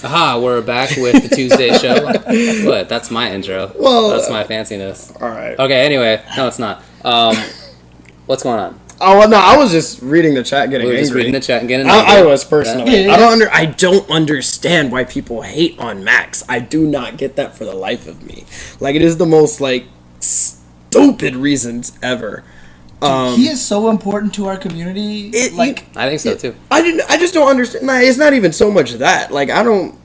Aha, we're back with the Tuesday show. What? That's my intro. Well, that's my fanciness. All right. Okay, anyway. No, it's not. What's going on? Oh, well, no, I was just reading the chat getting angry. Just reading the chat and getting angry. I was personally. Yeah. I don't understand why people hate on Max. I do not get that for the life of me. Like, it is the most, like, stupid reasons ever. He is so important to our community. I think so too. I just don't understand. Nah, it's not even so much that. Like, I don't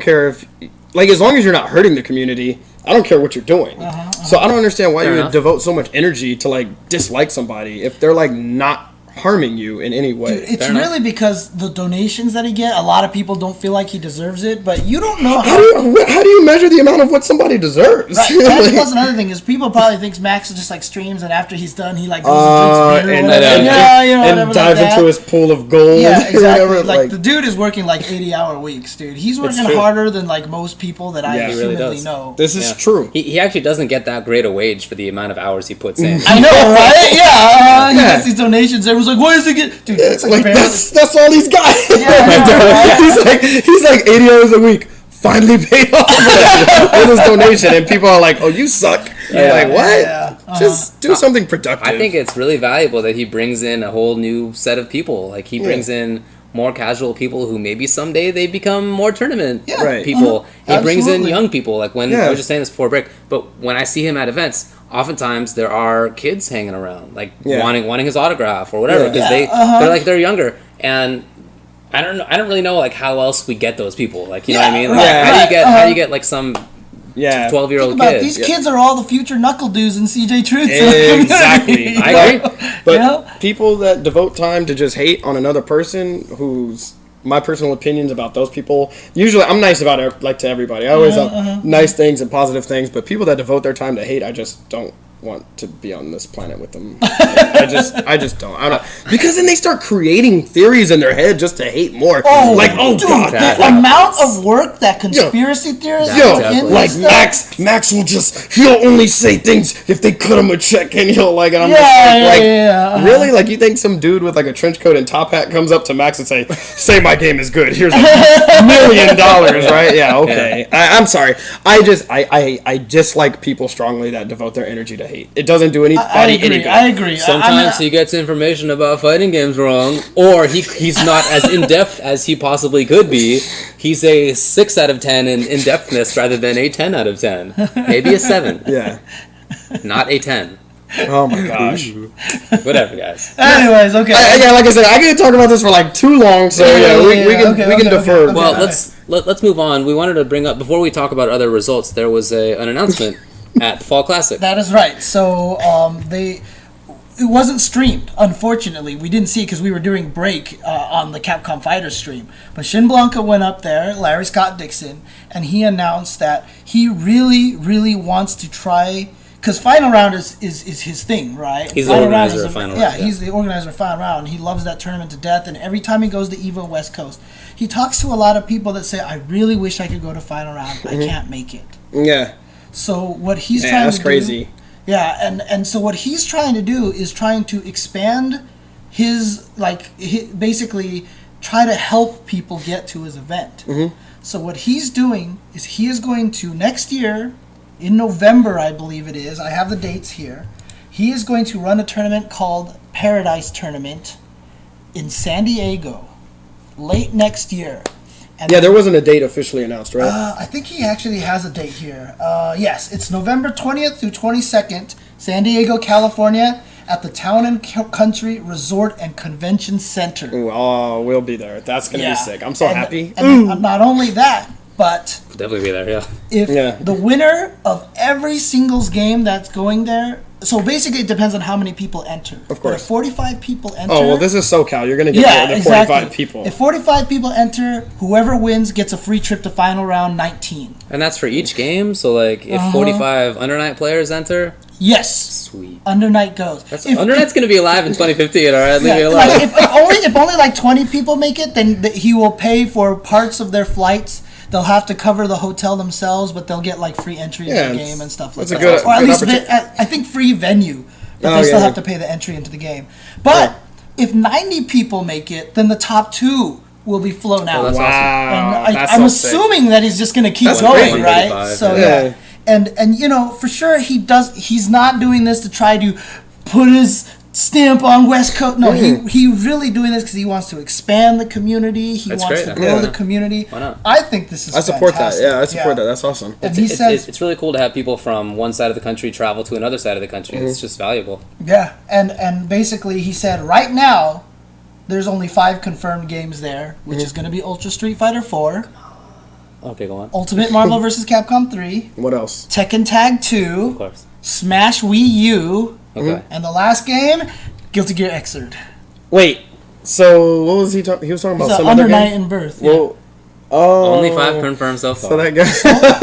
care if, like, as long as you're not hurting the community, I don't care what you're doing. So I don't understand why you would devote so much energy to, like, dislike somebody if they're, like, not harming you in any way. Dude, it's really because the donations that he get, a lot of people don't feel like he deserves it, but you don't know how do you measure the amount of what somebody deserves? Right. That's another thing, is people probably think Max is just like streams, and after he's done, he like goes and drinks beer and dives into his pool of gold. Yeah, exactly. Like, the dude is working like 80-hour weeks, dude. He's working harder than like most people that I assumedly know. This is true. He actually doesn't get that great a wage for the amount of hours he puts in. I know, right? Yeah, he gets these donations. Everyone's like, "Why does he get?" Dude, it's like that's all he's got. Yeah, he's like 80 hours a week. Finally paid off with his donation, and people are like, "Oh, you suck." Like, what? Yeah. Just do something productive. I think it's really valuable that he brings in a whole new set of people. Like, he brings in more casual people who maybe someday they become more tournament people. He brings in young people. Like, when I was just saying this before break, but when I see him at events, oftentimes there are kids hanging around, like wanting his autograph or whatever, because they're younger. And I don't really know like how else we get those people. Like, you know what I mean? Like, how do you get like some 12-year-old kid? These kids are all the future knuckle dudes in CJ Truth. Exactly. I agree. But people that devote time to just hate on another person, who's my personal opinions about those people, usually I'm nice about it, like, to everybody. I always have nice things and positive things, but people that devote their time to hate, I just don't want to be on this planet with them. I just don't. I don't, because then they start creating theories in their head just to hate more. Oh, like, dude, God, the amount of work that conspiracy theorists like Max will he'll only say things if they cut him a check, and he'll like, and I'm really, like, you think some dude with like a trench coat and top hat comes up to Max and say my game is good, here's $1 million, right? Yeah, okay. I'm sorry. I dislike people strongly that devote their energy to hate. It doesn't do anybody any good. I agree. Sometimes he gets information about fighting games wrong, or he's not as in-depth as he possibly could be. He's a 6 out of 10 in in-depthness rather than a 10 out of 10. Maybe a 7. Yeah. Not a 10. Oh my gosh. Whatever, guys. Anyways, okay. Like I said, I could talk about this for like too long, so we can defer. Okay. Well, let's move on. We wanted to bring up, before we talk about other results, there was an announcement at the Fall Classic. That is right. So it wasn't streamed, unfortunately. We didn't see it because we were doing break on the Capcom Fighters stream. But Shin Blanka went up there, Larry Scott Dixon, and he announced that he really, really wants to try, because Final Round is his thing, right? He's the organizer of Final Round. Yeah, he's the organizer of Final Round. He loves that tournament to death, and every time he goes to EVO West Coast, he talks to a lot of people that say, I really wish I could go to Final Round. I can't make it. Yeah. So what he's trying to do... that's crazy. Yeah, and so what he's trying to do is trying to expand basically try to help people get to his event. So what he's doing is he is going to, next year, in November, I believe it is, I have the dates here, he is going to run a tournament called Paradise Tournament in San Diego late next year. And there wasn't a date officially announced, right? I think he actually has a date here. Yes, it's November 20th through 22nd, San Diego, California, at the Town and Country Resort and Convention Center. Ooh, oh, we'll be there. That's going to be sick. I'm so happy. And not only that, but... We'll definitely be there, yeah. If the winner of every singles game that's going there... So basically, it depends on how many people enter. Of course. But if 45 people enter... Oh, well, this is SoCal. You're going to get the 45 people. If 45 people enter, whoever wins gets a free trip to Final Round 19. And that's for each game? So, like, if 45 Undernight players enter... Yes. Sweet. Undernight goes. Undernight's going to be alive in 2015, all right? Leave me alone. Like, if only like 20 people make it, then he will pay for parts of their flights. They'll have to cover the hotel themselves, but they'll get like free entry into the game and stuff like that. Or at least I think free venue, but they still have to pay the entry into the game. But if 90 people make it, then the top 2 will be flown out. That's wow. And I'm assuming that he's just going to keep going, right? So yeah. And you know, for sure he's not doing this to try to put his stamp on West Coast. No, he really doing this because he wants to expand the community. He wants to grow the community. Why not? I think this is support fantastic. that. Yeah, I support that. That's awesome. And he says it's really cool to have people from one side of the country travel to another side of the country. It's just valuable. Yeah, and basically he said right now there's only 5 confirmed games there, which is going to be Ultra Street Fighter 4. Okay, go on. Ultimate Marvel vs. Capcom 3. What else? Tekken Tag 2. Of course. Smash Wii U. Okay. And the last game, Guilty Gear Xrd. Wait. So what was he talking? He was talking about some Under other Night game? and Birth. Well, oh. Only 5 confirmed so far. So that guy.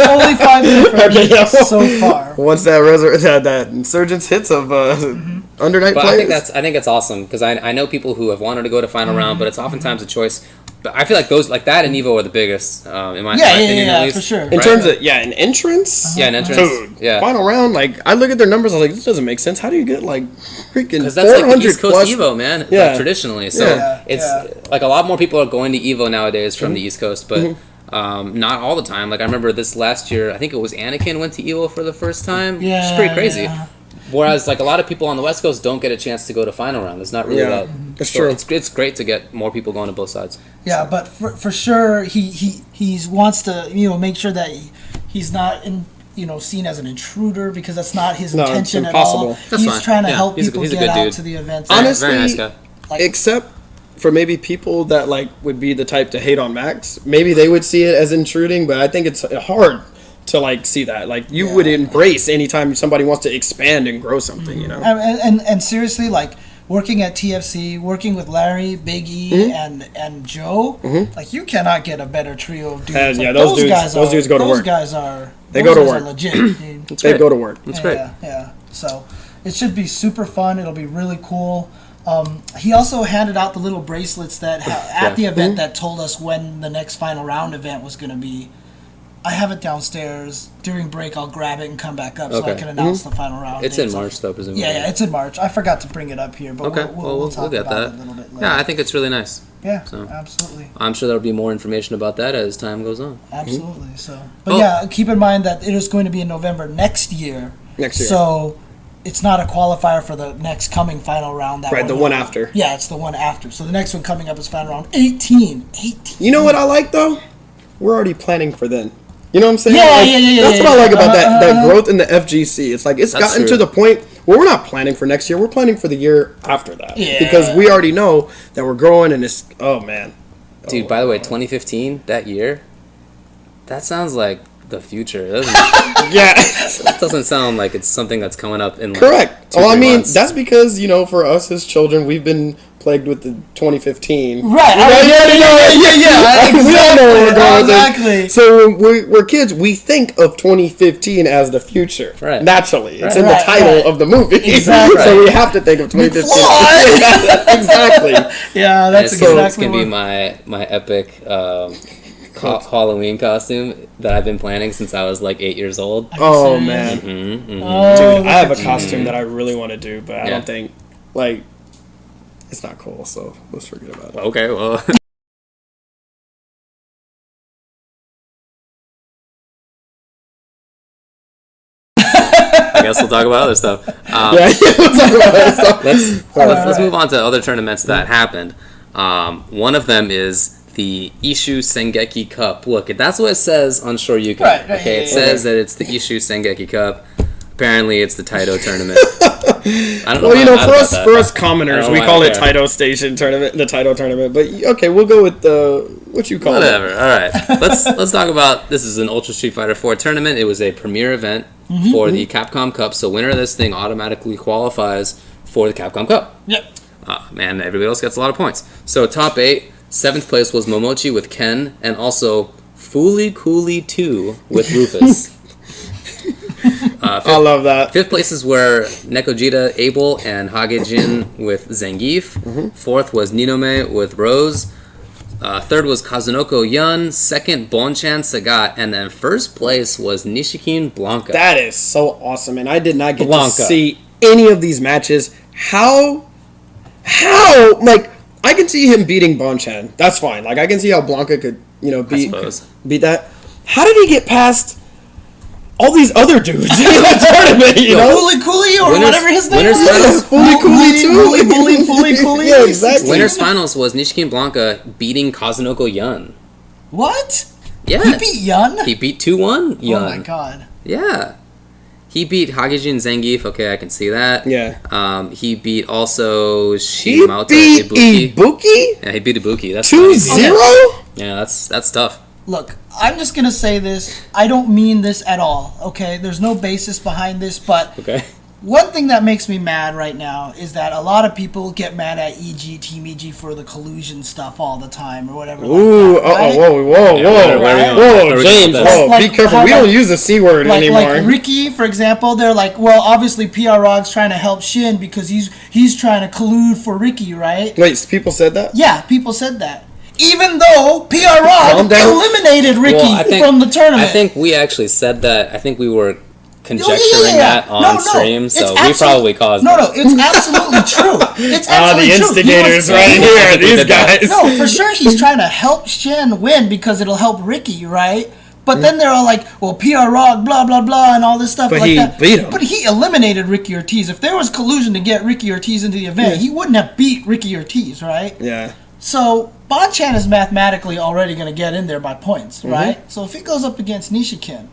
Only 5 confirmed so far. Once that Insurgents hits of Under Night but players. I think it's awesome because I know people who have wanted to go to final round, but it's oftentimes a choice. But I feel like those like that and Evo are the biggest in my opinion, at least. For sure. In terms of an entrance. Yeah, an entrance. Dude, final round. Like I look at their numbers, I was like, this doesn't make sense. How do you get like freaking 400 that's like East Coast plus Evo, man? Yeah. Like, traditionally, so it's like a lot more people are going to Evo nowadays from the East Coast, but. Not all the time. Like I remember this last year, I think it was Anakin went to Evo for the first time. Yeah, which is pretty crazy. Yeah. Whereas like a lot of people on the West Coast don't get a chance to go to final round. It's not really that. That's true. It's great to get more people going to both sides. Yeah, but for sure he wants to make sure that he's not seen as an intruder because that's not his intention at all. That's he's fine. Trying to help he's people a get good out dude. to the events. Honestly, very nice guy. Except for maybe people that like would be the type to hate on Max, maybe they would see it as intruding, but I think it's hard to like see that. Like you would embrace anytime somebody wants to expand and grow something, you know. And seriously, like working at TFC, working with Larry, Big E, and Joe, like you cannot get a better trio of dudes. And, like, those dudes go to work. Those guys are go to work. Legit. They go to work. That's great. Yeah. So it should be super fun. It'll be really cool. He also handed out the little bracelets that at the event that told us when the next final round event was going to be. I have it downstairs. During break, I'll grab it and come back up so I can announce the final round. It's in March, though, presumably. Yeah, it's in March. I forgot to bring it up here, but we'll talk get about that. it a little bit later. Yeah, I think it's really nice. Yeah, so, absolutely. I'm sure there'll be more information about that as time goes on. Absolutely. So, but keep in mind that it is going to be in November next year. So it's not a qualifier for the next coming final round. The one after. Yeah, it's the one after. So the next one coming up is final round 18. You know what I like, though? We're already planning for then. You know what I'm saying? Yeah. That's what I like about that growth in the FGC. It's like it's gotten to the point where we're not planning for next year. We're planning for the year after that. Yeah. Because we already know that we're growing and it's, oh, man. Dude, by the way, 2015, that year, that sounds like the future. That doesn't sound like it's something that's coming up in like Correct. 2-3 months. That's because, for us as children, we've been plagued with the 2015. Right. Exactly. We don't know where we're going with this. So when we're kids, we think of 2015 as the future. Right. Naturally. It's in the title of the movie. Exactly. So we have to think of 2015. Exactly. Yeah, that's exactly it's going to be my epic Halloween costume that I've been planning since I was like 8 years old. Oh, man. Dude, I have a costume that I really want to do, but I don't think, it's not cool, so let's forget about it. Okay, well. I guess we'll talk about other stuff. We'll talk about other stuff. Let's move on to other tournaments that happened. One of them is the Ishu Sengeki Cup. Look, that's what it says on Shoryuken. Right, it says that it's the Ishu Sengeki Cup. Apparently, it's the Taito tournament. I don't know. For us commoners, we call it Taito Station tournament, the Taito tournament. But okay, we'll go with what you call it. Whatever. All right. Let's talk about. This is an Ultra Street Fighter 4 tournament. It was a premier event for the Capcom Cup. So winner of this thing automatically qualifies for the Capcom Cup. Yep. Man, everybody else gets a lot of points. So top 8, 7th place was Momochi with Ken, and also Fooly Cooly 2 with Rufus. I love that. 5th places were Nekojita, Abel, and Hagejin with Zangief. 4th was Ninome with Rose. 3rd was Kazunoko Yun. 2nd, Bonchan Sagat. And then 1st place was Nishikin Blanka. That is so awesome, and I did not get to see any of these matches. How? I I can see him beating Bonchan. That's fine. Like I can see how Blanka could, beat that. How did he get past all these other dudes in the tournament? You know, Fooly Cooley or whatever his name was. Fooly Cooley too. Fooly Cooley. Yeah, exactly. Winners finals was Nishiki Blanka beating Kazunoko Yun. What? Yeah. He beat Yun? He beat 2-1 Yun. Oh my god. Yeah. He beat Hagijin Zangief. Okay, I can see that. Yeah. He beat also Shimaota Ibuki? Yeah, he beat Ibuki. That's 2-0? Yeah, that's tough. Look, I'm just going to say this. I don't mean this at all, okay? There's no basis behind this, but one thing that makes me mad right now is that a lot of people get mad at Team EG for the collusion stuff all the time or whatever. Ooh, like that, right? Whoa, James, be careful. We don't use the C word anymore. Like Ricky, for example, they're like, well, obviously PR Rog's trying to help Shin because he's trying to collude for Ricky, right? Wait, people said that? Yeah, people said that. Even though PR Rog eliminated Ricky from the tournament. I think we actually said that. I think we were conjecturing that on stream, so we probably caused No, it's absolutely true. It's absolutely the instigators right here, these guys. No, for sure he's trying to help Shin win because it'll help Ricky, right? But then they're all like, well, PR Rog, blah, blah, blah, and all this stuff but like that. But he beat him. But he eliminated Ricky Ortiz. If there was collusion to get Ricky Ortiz into the event, he wouldn't have beat Ricky Ortiz, right? Yeah. So Bonchan is mathematically already going to get in there by points, right? So if he goes up against Nishikin,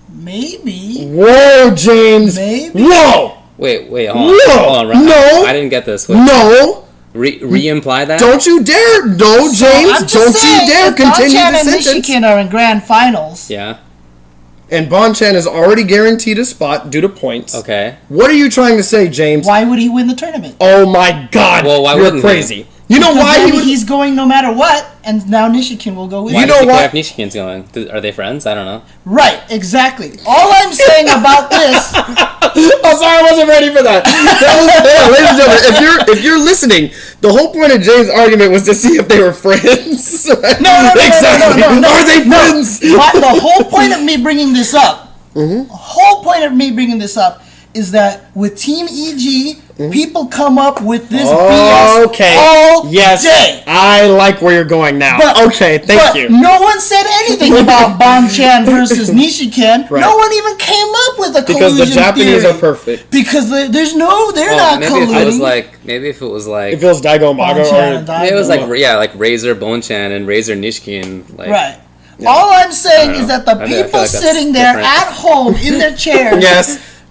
maybe. Whoa, James. Maybe. Whoa. Wait, hold on. No. I didn't get this. Wait. No. Re-imply that? Don't you dare. No, James. Don't you dare continue Bonchan the and sentence. Nishikin are in grand finals. Yeah. And Bonchan is already guaranteed a spot due to points. Okay. What are you trying to say, James? Why would he win the tournament? Oh my God! Well, why You're wouldn't crazy. he? You know Because why then he's going no matter what, and now Nishikin will go with Why him. does he know care what? if Nishikin's going? Are they friends? I don't know. Right, exactly. All I'm saying about this... I'm sorry, I wasn't ready for that. Ladies and gentlemen, if you're listening, the whole point of James' argument was to see if they were friends. No. Are they friends? The whole point of me bringing this up, is that with Team EG, people come up with this BS all day. I like where you're going now. But thank you. No one said anything about Bonchan versus Nishikin. Right. No one even came up with a collusion because the Japanese theory. Are perfect. Because they're not colluding. Maybe if it was like Daigo Mago, maybe it was like Razor Bonchan and Razor Nishikin, like. Right. Yeah. All I'm saying is that the people sitting there at home in their chairs,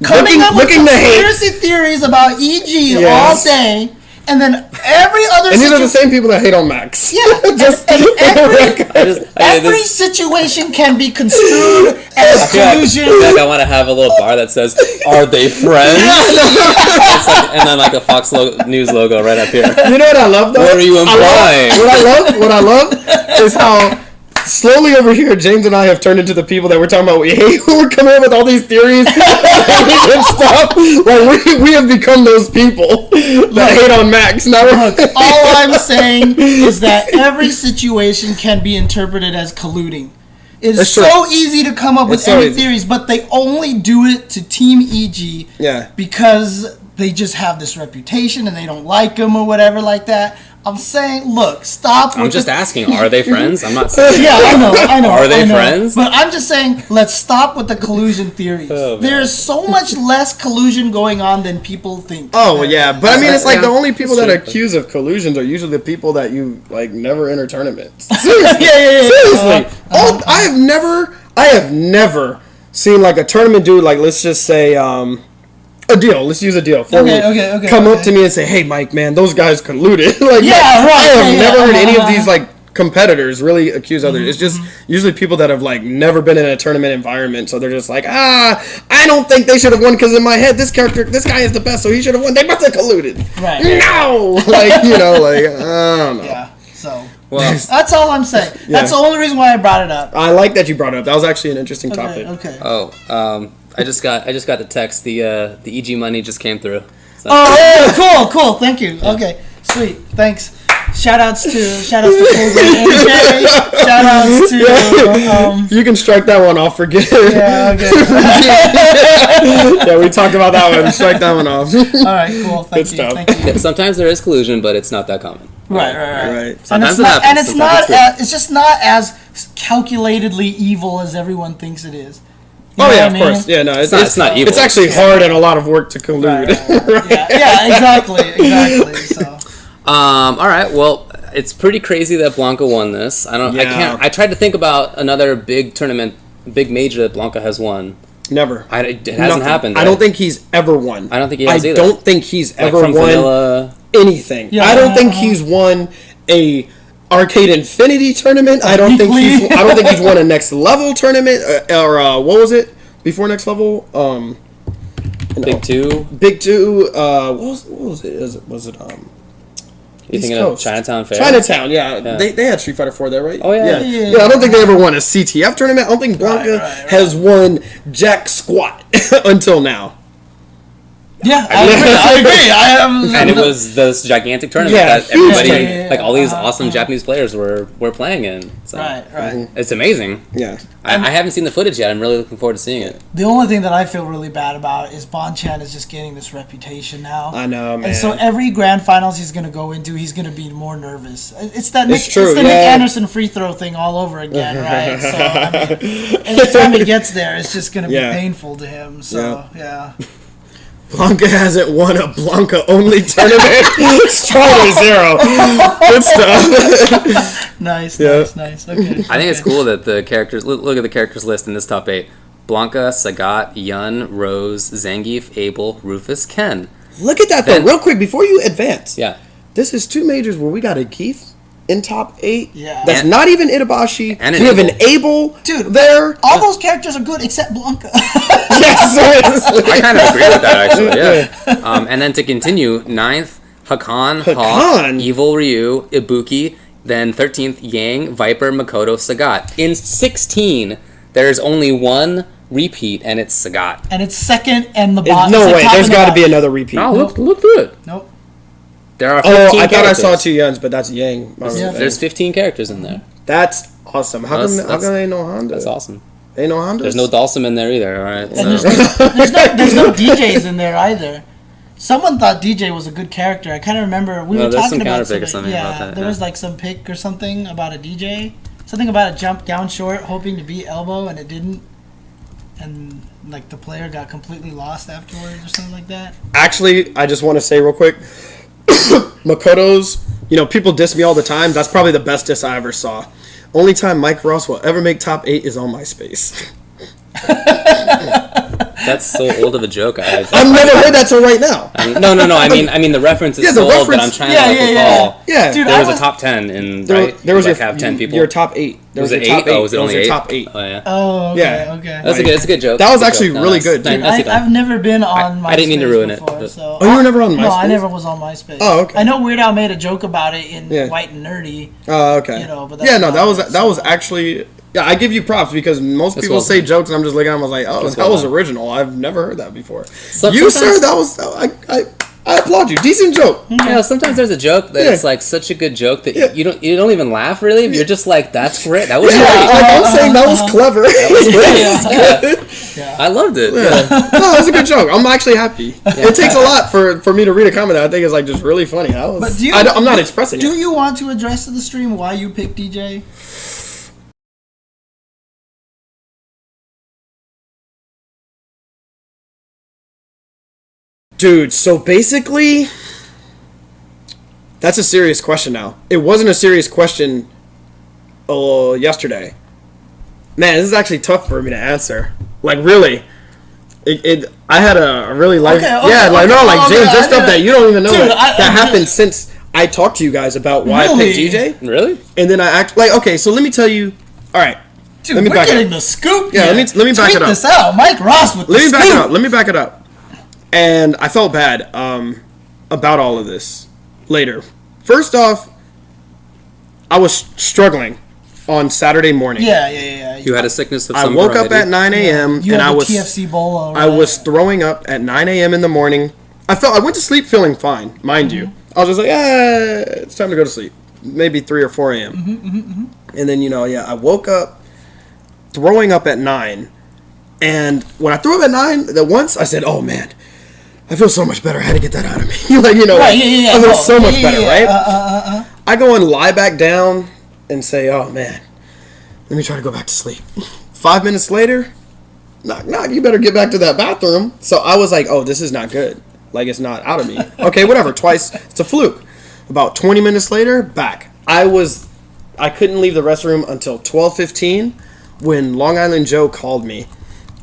coming up with conspiracy theories about EG all day, and then every other. And these are the same people that hate on Max. Yeah, every situation can be construed as collusion. I want to have a little bar that says, "Are they friends?" And then like a Fox News logo right up here. You know what I love though? What are you implying? What I love is how. Slowly over here, James and I have turned into the people that we're talking about we hate. We're coming up with all these theories and stuff. Like we have become those people that hate on Max. Now all I'm saying is that every situation can be interpreted as colluding. It is so easy to come up with any theories, but they only do it to Team EG because they just have this reputation and they don't like them or whatever like that. I'm saying, look, stop. I'm just asking, are they friends? I'm not saying. Yeah, I know. Are they friends? But I'm just saying, let's stop with the collusion theories. There is so much less collusion going on than people think. Oh, yeah. But I mean, it's like the only people that are accused of collusions are usually the people that you, like, never enter tournaments. Seriously. Seriously. I have never seen, like, a tournament dude, like, let's just say, a deal. Let's use a deal. Okay. Come up to me and say, "Hey, Mike, man, those guys colluded." Like, yeah, right. I have never heard any of these like competitors really accuse others. It's just usually people that have like never been in a tournament environment, so they're just like, I don't think they should have won because in my head, this guy is the best, so he should have won. They must have colluded. Right. No, like I don't know. Yeah. So. Well, that's all I'm saying. That's the only reason why I brought it up. I like that you brought it up. That was actually an interesting topic. Okay. Oh, I just got the text. The EG money just came through. So. Oh, cool. Thank you. Okay, sweet. Thanks. Shoutouts to Full Grade AJ. Shoutouts to you can strike that one off. Forget it. Yeah, okay. Yeah, we talked about that one. Strike that one off. All right, cool. Thank you. Yeah, sometimes there is collusion, but it's not that common. Right. Sometimes it's just not as calculatedly evil as everyone thinks it is. You know of course. Yeah, no, it's not evil. It's actually hard and a lot of work to collude. Right. Yeah, exactly. So. All right. Well, it's pretty crazy that Blanka won this. I tried to think about another big tournament, big major that Blanka has won. Never. It hasn't happened. I don't think he's ever won. I don't think he has either. I don't think he's ever won vanilla anything. Yeah. I don't think he's won a Arcade Infinity tournament. I don't think he's won a Next Level tournament or what was it before Next Level? Big Two. What was it? Was it You're thinking of Chinatown Fair? Chinatown, yeah. They had Street Fighter 4 there, right? Oh, yeah. Yeah, I don't think they ever won a CTF tournament. I don't think Blanka has won jack squat until now. Yeah, I agree. And it was this gigantic tournament that everybody, all these awesome Japanese players were playing in. So. Right. It's amazing. Yeah. I haven't seen the footage yet. I'm really looking forward to seeing it. The only thing that I feel really bad about is Bonchan is just getting this reputation now. I know, man. And so every grand finals he's going to go into, he's going to be more nervous. It's the Nick Anderson free throw thing all over again, right? So, I mean, anytime he gets there, it's just going to be painful to him. So, yeah. Blanka hasn't won a Blanka-only tournament. Strong zero. Good stuff. Nice. Okay. I think it's cool that the characters... Look at the characters list in this top 8. Blanka, Sagat, Yun, Rose, Zangief, Abel, Rufus, Ken. Look at that, though. Real quick, before you advance. Yeah. This is 2 majors where we got a Keith in top 8. Yeah. That's not even Itabashi. And we have an Abel there. All those characters are good except Blanka. Yes. I kind of agree with that, actually. Yeah. And then to continue, 9th, Hakan, Hawk, Evil Ryu, Ibuki, then 13th, Yang, Viper, Makoto, Sagat. In 16, there's only one repeat, and it's Sagat. And it's second and the bottom. No way. There's got to be another repeat. No, look through it. Nope. There are 15 I thought I characters. saw 2 Yuns, but that's Yang. There's 15 characters in there. That's awesome. How come they ain't no Honda? That's awesome. They ain't no Honda? There's no Dalsum in there either, all right? And there's no DJs in there either. Someone thought DJ was a good character. I kind of remember we were talking about something. There was like some pick or something about a DJ. Something about a jump down short, hoping to beat elbow, and it didn't. And like the player got completely lost afterwards or something like that. Actually, I just want to say real quick, Makoto's, people diss me all the time. That's probably the best diss I ever saw. Only time Mike Ross will ever make top 8 is on MySpace. That's so old of a joke. I've never heard that till right now. No. I mean the reference is so old, but I'm trying to recall. Yeah. Dude, there was a top 10 in there was have 10 people. Your top 8. There was 8. Oh, was it only 8? Top 8. Oh yeah. Oh okay. Okay. That's a good joke. That was actually really good. Dude, I've never been on MySpace. I didn't mean to ruin before, it. So you were never on MySpace? No, I never was on MySpace. Oh, okay. I know Weird Al made a joke about it in White and Nerdy. Oh, okay. But that's that was actually. Yeah, I give you props because most people say jokes and I'm just looking at them. I was like, oh, that was original. I've never heard that before. You, sir, that was... I applaud you. Decent joke. Yeah, sometimes there's a joke that it's like such a good joke that you don't even laugh really. You're just like, that's great. That was great. I'm saying that was clever. That was great. I loved it. No, that's a good joke. I'm actually happy. It takes a lot for me to read a comment that I think is like just really funny. I'm not expressing it. Do you want to address to the stream why you picked DJ? Dude, so basically, that's a serious question now. It wasn't a serious question yesterday. Man, this is actually tough for me to answer. Like, really. I had a really life... James, there's stuff that you don't even know that happened since I talked to you guys about why I picked DJ. Really? And then so let me tell you... All right. Dude, we're getting the scoop here. Yeah, let me back it up. This out. Mike Ross with the scoop. Let me back it up. And I felt bad about all of this later. First off, I was struggling on Saturday morning. Yeah. You had a sickness of some I woke up at 9 a.m. and I was TFC Bolo. I was throwing up at 9 a.m. in the morning. I went to sleep feeling fine, mind you. I was just like, it's time to go to sleep. Maybe 3 or 4 a.m. And then, I woke up throwing up at 9. And when I threw up at 9, once I said, oh, man, I feel so much better. I had to get that out of me. I feel so much better, right? I go and lie back down and say, oh, man, let me try to go back to sleep. 5 minutes later, knock, knock, you better get back to that bathroom. So I was like, oh, this is not good. Like, it's not out of me. Okay, whatever, twice. It's a fluke. About 20 minutes later, back. I couldn't leave the restroom until 12:15 when Long Island Joe called me.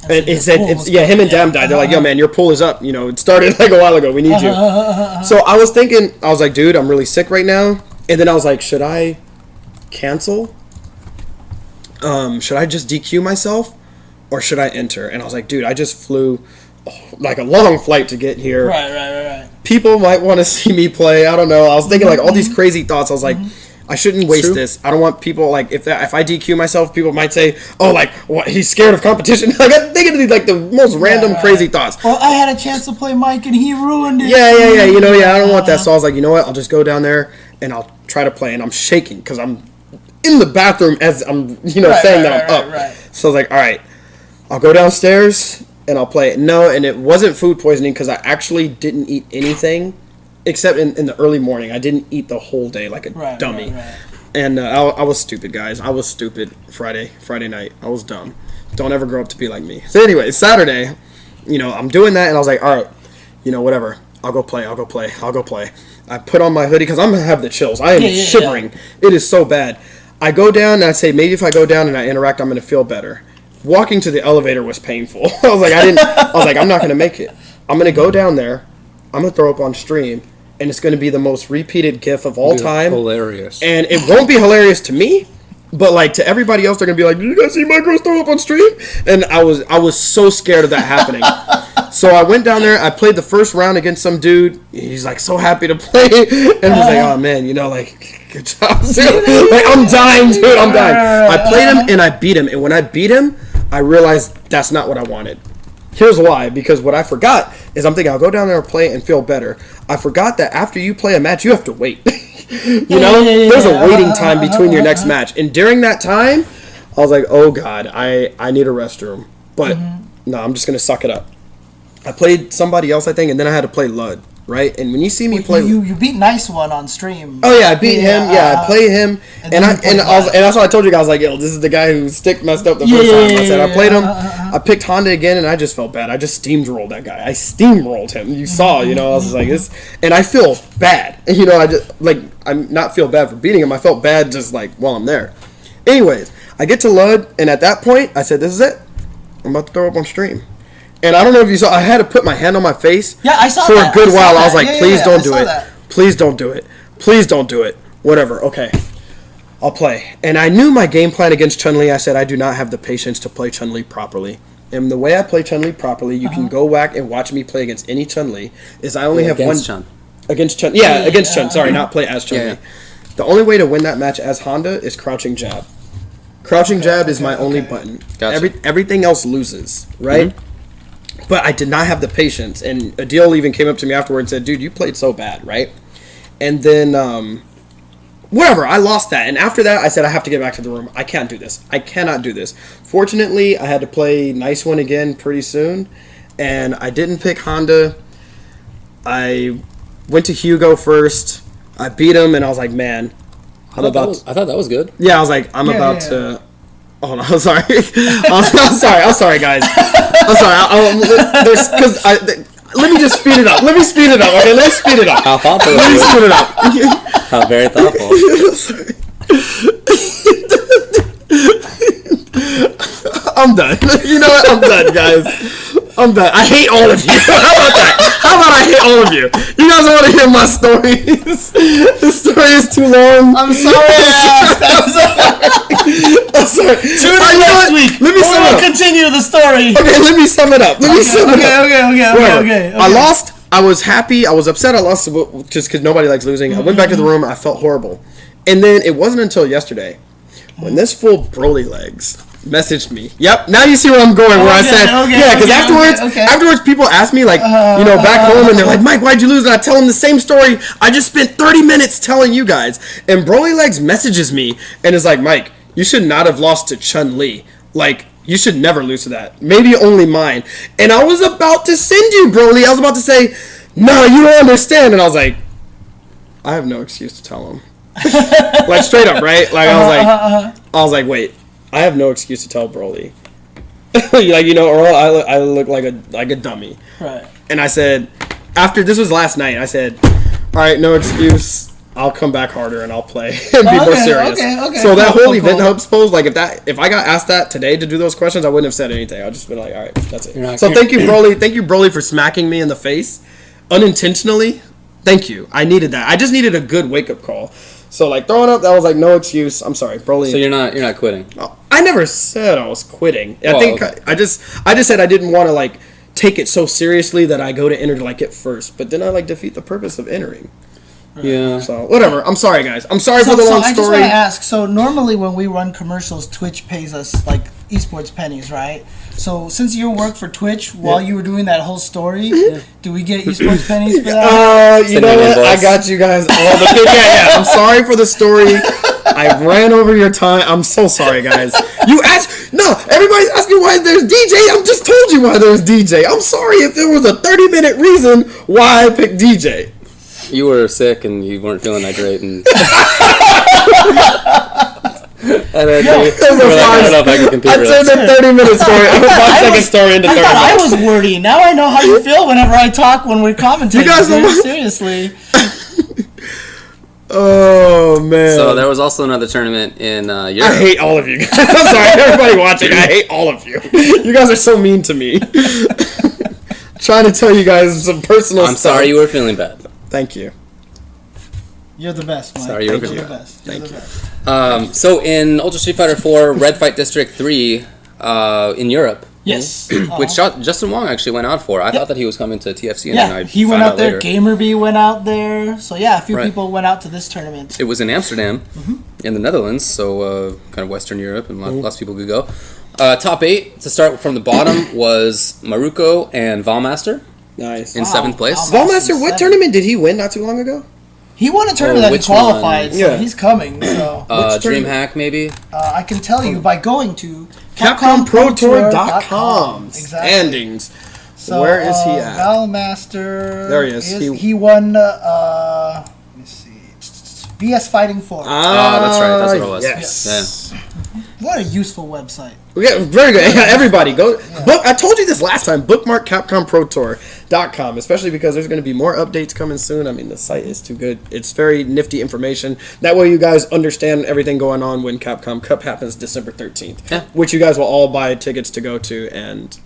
And it said, him and Dam died. They're like, yo, man, your pool is up. It started like a while ago. We need you. So I was thinking, I was like, dude, I'm really sick right now. And then I was like, should I cancel? Should I just DQ myself? Or should I enter? And I was like, dude, I just flew like a long flight to get here. Right. People might want to see me play. I don't know. I was thinking like all these crazy thoughts. I was like, I shouldn't waste this. I don't want people like if I DQ myself, people might say, "Oh, like what? He's scared of competition." Like I'm thinking like the most random crazy thoughts. Well, I had a chance to play Mike and he ruined it. Yeah. I don't want that. So I was like, you know what? I'll just go down there and I'll try to play. And I'm shaking because I'm in the bathroom as I'm saying that I'm up. Right. So I was like, all right, I'll go downstairs and I'll play it. No, and it wasn't food poisoning because I actually didn't eat anything. Except in the early morning. I didn't eat the whole day like a dummy. Right. And I was stupid, guys. I was stupid Friday night. I was dumb. Don't ever grow up to be like me. So anyway, Saturday, I'm doing that, and I was like, all right, whatever. I'll go play. I put on my hoodie because I'm going to have the chills. I am shivering. Yeah. It is so bad. I go down, and I say, maybe if I go down and I interact, I'm going to feel better. Walking to the elevator was painful. I was like, I'm not going to make it. I'm going to go down there. I'm going to throw up on stream. And it's going to be the most repeated GIF of all time. Hilarious. And it won't be hilarious to me, but like to everybody else, they're going to be like, "Did you guys see my girls throw up on stream?" And I was so scared of that happening. So I went down there. I played the first round against some dude. He's like so happy to play, and he's like, "Oh man, good job, dude." Like I'm dying, dude. I'm dying. I played him and I beat him. And when I beat him, I realized that's not what I wanted. Here's why, because what I forgot is I'm thinking I'll go down there and play and feel better. I forgot that after you play a match, you have to wait. There's a waiting time between your next match. And during that time, I was like, oh God, I need a restroom. But no, I'm just going to suck it up. I played somebody else, I think, and then I had to play Lud, right? And when you see me play... You beat Nice One on stream. Oh, yeah, I beat him. I play him. And that's what I told you guys. Like, yo, this is the guy who stick messed up the first time. I said, I played him. I picked Honda again, and I just felt bad. I just steamrolled that guy. I steamrolled him. You saw, I was like, this... And I feel bad. I'm not feel bad for beating him. I felt bad just, while I'm there. Anyways, I get to Lud, and at that point, I said, this is it. I'm about to throw up on stream. And I don't know if you saw, I had to put my hand on my face. Yeah, I saw for that. a good while. That. I was like, please don't do it. That. Please don't do it. Please don't do it. Whatever. Okay. I'll play. And I knew my game plan against Chun-Li. I said, I do not have the patience to play Chun-Li properly. And the way I play Chun-Li properly, you can go back and watch me play against any Chun-Li, is I only have one... Chun. Against Chun. Yeah, against Chun. Sorry, not play as Chun-Li. Yeah. The only way to win that match as Honda is crouching jab. Crouching jab is my only button. Gotcha. Everything else loses, right? Mm-hmm. But I did not have the patience, and Adil even came up to me afterward and said, dude, you played so bad, right? And then, whatever, I lost that. And after that, I said, I have to get back to the room. I can't do this. I cannot do this. Fortunately, I had to play Nice One again pretty soon, and I didn't pick Honda. I went to Hugo first. I beat him, and I was like, man, I thought that was good. Yeah, I was like, I'm about to... Oh no! I'm sorry. I'm sorry, guys. I'm sorry. Let me just speed it up. Okay, let's speed it up. How thoughtful. Let me speed it up. How very thoughtful. I'm done. You know what? I'm done, guys. I'm done. I hate all of you. How about that? How about I hate all of you? You guys want to hear my stories? The story is too long. I'm sorry. I'm sorry. Tune in next week. Let me sum it up. Continue the story. Okay, let me sum it up. Okay. I lost. I was happy. I was upset. I lost just because nobody likes losing. I went back to the room. I felt horrible. And then it wasn't until yesterday when this fool Broly Legs messaged me. Yep. Now you see where I'm going. Where I said, because afterwards, people ask me like, back home, and they're like, Mike, why'd you lose? And I tell them the same story. I just spent 30 minutes telling you guys. And Broly Legs messages me and is like, Mike, you should not have lost to Chun-Li. Like, you should never lose to that. Maybe only mine. And I was about to send you, Broly. I was about to say, no, you don't understand. And I was like, I have no excuse to tell him. Like, straight up, right? Like, I was like, wait. I have no excuse to tell Broly. Or I look like a dummy. Right. And I said, after this was last night, I said, all right, no excuse. I'll come back harder and I'll play and be more serious. Okay. So that whole event hub pose, like if I got asked that today to do those questions, I wouldn't have said anything. I'd just been like, all right, that's it. So thank you, Broly. Thank you, Broly, for smacking me in the face unintentionally. Thank you. I needed that. I just needed a good wake up call. So like throwing up, that was like no excuse. I'm sorry, Broly. So you're not quitting. I never said I was quitting. I just said I didn't want to like take it so seriously that I go to enter to like get first, but then I like defeat the purpose of entering. Yeah. So whatever. I'm sorry, guys. I'm sorry for the long story. I just want to ask. So normally when we run commercials, Twitch pays us like esports pennies, right? So since you work for Twitch while you were doing that whole story, do we get esports pennies for that? You know what? I got you guys all the yeah. I'm sorry for the story. I ran over your time. I'm so sorry, guys. You asked. No, everybody's asking why there's DJ. I just told you why there's DJ. I'm sorry if there was a 30-minute reason why I picked DJ. You were sick and you weren't feeling that great, and and then I turned a 30-minute story, a 5-second story into 30 minutes. I was wordy. Now I know how you feel whenever I talk when we're commentating. You guys know seriously. Oh man! So there was also another tournament in Europe. I hate all of you guys. I'm sorry, everybody watching. I hate all of you. You guys are so mean to me. Trying to tell you guys some personal stuff. I'm sorry you were feeling bad. Thank you. You're the best, Mike. Sorry, you're the best. Thank you. So in Ultra Street Fighter 4 Red Fight District 3 in Europe, yes, which Justin Wong actually went out for. I thought that he was coming to TFC. And then he went out there. Gamerby went out there. So a few people went out to this tournament. It was in Amsterdam, in the Netherlands, so kind of Western Europe, and lots of people could go. Top 8 to start from the bottom was Maruko and Valmaster. Nice. In 7th place. Valmaster, what tournament did he win not too long ago? He won a tournament that he qualified, so he's coming. So. DreamHack, maybe? I can tell you by going to CapcomProTour.com. Standings. So, where is he at? Valmaster. There he is. He won, let me see, VS Fighting 4. That's right. That's what it was. Yes. Yeah. What a useful website. Yeah, very good. Everybody, go. I told you this last time. Bookmark CapcomProTour.com, especially because there's going to be more updates coming soon. I mean, the site is too good. It's very nifty information. That way you guys understand everything going on when Capcom Cup happens December 13th, which you guys will all buy tickets to go to. And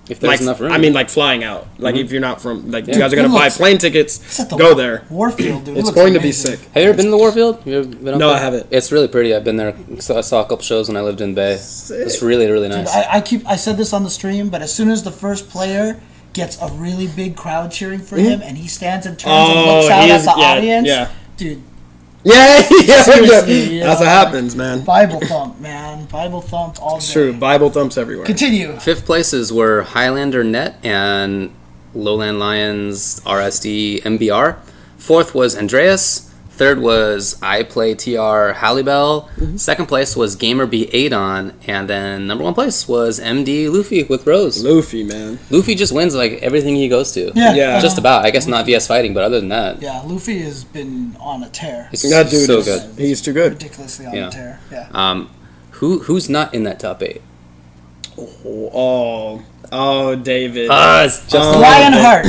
if there's enough room. I mean, like flying out. Like if you're not from, like you guys are going to buy plane tickets, go there. Warfield, dude. It's going to be sick. Have you ever been to the Warfield? You ever been up No, there? I haven't. It's really pretty. I've been there. So I saw a couple shows when I lived in Bay. It's really, really nice. Dude, I said this on the stream, but as soon as the first player gets a really big crowd cheering for him, and he stands and turns and looks out at the audience, dude. Seriously, that's what happens, man. Bible thump, man. Bible thump all day. It's true. Bible thumps everywhere. Continue. 5th places were Highlander Net and Lowland Lions RSD MBR. 4th was Andreas. 3rd was I Play TR Hallibell. 2nd place was Gamerby Adon. And then number 1 place was MD Luffy with Rose. Luffy, man. Luffy just wins like everything he goes to. Yeah. Just about. I guess not VS Fighting, but other than that. Yeah, Luffy has been on a tear. That dude so is good. He's too good. Ridiculously on a tear. Yeah. Who's not in that top 8? Oh, David. It's just Ryan Hart.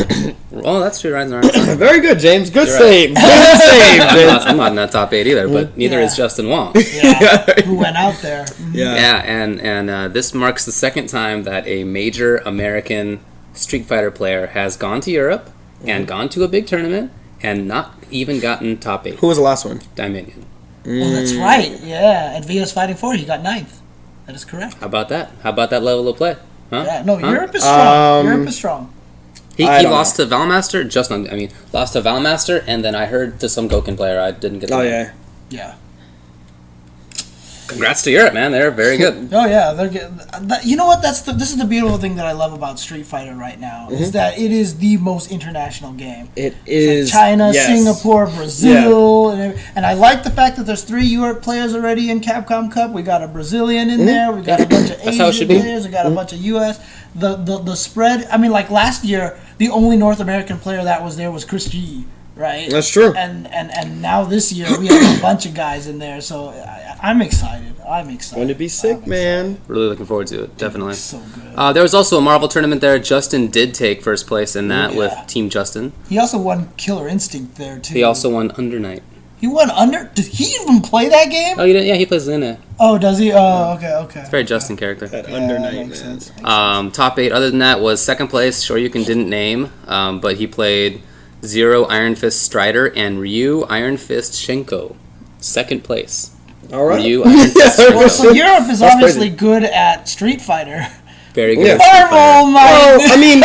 Oh, that's true, Ryan Hart. Very good, James. Good save. Right. Good save, James. I'm not in that top 8 either, but neither is Justin Wong. Who went out there. Yeah, and this marks the 2nd time that a major American Street Fighter player has gone to Europe and gone to a big tournament and not even gotten top 8. Who was the last one? Dominion. Oh, that's right. Yeah, at VS Fighting 4, he got 9th. That is correct. How about that? How about that level of play? Huh? Yeah, no, Europe is strong. Europe is strong. He lost to Valmaster. Lost to Valmaster, and then I heard to some Goken player. I didn't get. Yeah. Congrats to Europe, man. They're very good. Oh yeah, they're good. You know what? This is the beautiful thing that I love about Street Fighter right now is that it is the most international game. It is like China, Singapore, Brazil, and I like the fact that there's 3 Europe players already in Capcom Cup. We got a Brazilian in there. We got a bunch of Asian players. We got a bunch of US. The spread. I mean, like last year, the only North American player that was there was Chris G. Right. That's true. And now this year we have a bunch of guys in there, so I'm excited. Going to be sick, man. Really looking forward to it. Definitely. So good. There was also a Marvel tournament there. Justin did take first place in that with Team Justin. He also won Killer Instinct there too. He also won Under Night. He won Under. Did he even play that game? Oh, you didn't? Yeah, he plays in it. Oh, does he? Oh, okay. It's a very Justin character. That Under Night, makes man. sense. Top 8. Other than that was second place. Shoryuken didn't name, but he played Zero Iron Fist Strider and Ryu Iron Fist Shenko. Second place. All right. Ryu Iron Fist Shenko. Well, so Europe is obviously good at Street Fighter. Very good. Yeah. At Street Fighter. Well, I mean,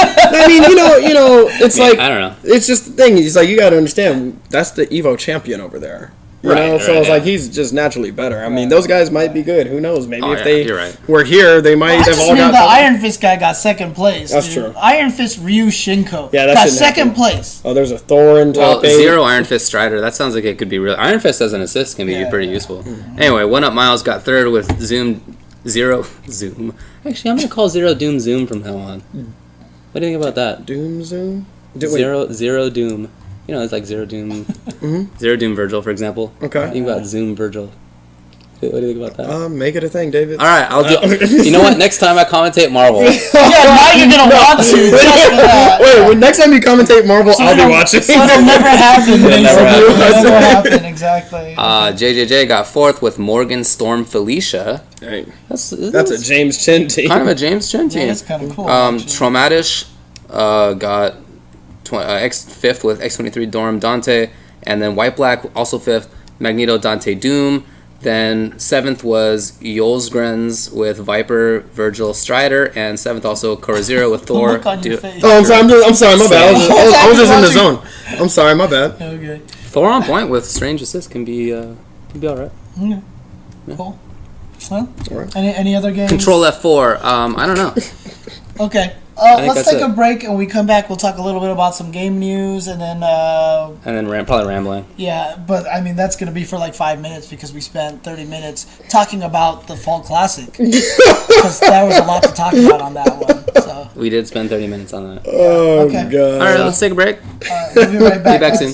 you know, it's like I don't know. It's just the thing. It's like you got to understand that's the Evo champion over there. You know, so it's like he's just naturally better. I mean, those guys might be good. Who knows? Maybe if they were here, they might have all got. The Iron Fist guy got second place. That's true. Iron Fist Ryu Shinko got second place. Oh, there's a Thor in top 8. Zero Iron Fist Strider. That sounds like it could be real. Iron Fist as an assist can be pretty useful. Anyway, One Up Miles got third with Zoom. Actually, I'm gonna call Zero Doom Zoom from now on. What do you think about that? Doom Zoom. Zero Doom. You know, it's like Zero Doom. Zero Doom Virgil, for example. Okay. Think about Zoom Virgil. What do you think about that? Make it a thing, David. All right, I'll do. You know what? Next time I commentate Marvel. Now you're gonna want to. Just for that. Wait, next time you commentate Marvel, I'll be watching. So it'll never happen. It'll never happen. Exactly. JJJ got fourth with Morgan Storm Felicia. Right. That's a James Chen team. Kind of a James Chen team. Yeah, that's kind of cool. Traumatish got fifth with X23 Dorm Dante, and then White Black also fifth, Magneto Dante Doom. Then seventh was Yolsgrens with Viper Virgil Strider, and seventh also Korazero with Thor. Look on your face. Oh, I'm sorry, my bad. I was just in the zone. I'm sorry, my bad. Okay. Thor on point with Strange Assist can be all right. Okay. Cool. Well, any other games? Control F4. I don't know. Okay. Let's take a break, and when we come back, we'll talk a little bit about some game news, and then... probably rambling. Yeah, but, I mean, that's going to be for like 5 minutes, because we spent 30 minutes talking about the Fall Classic. Because there was a lot to talk about on that one. So. We did spend 30 minutes on that. Oh, okay. God. All right, let's take a break. We'll be right back. Be back soon.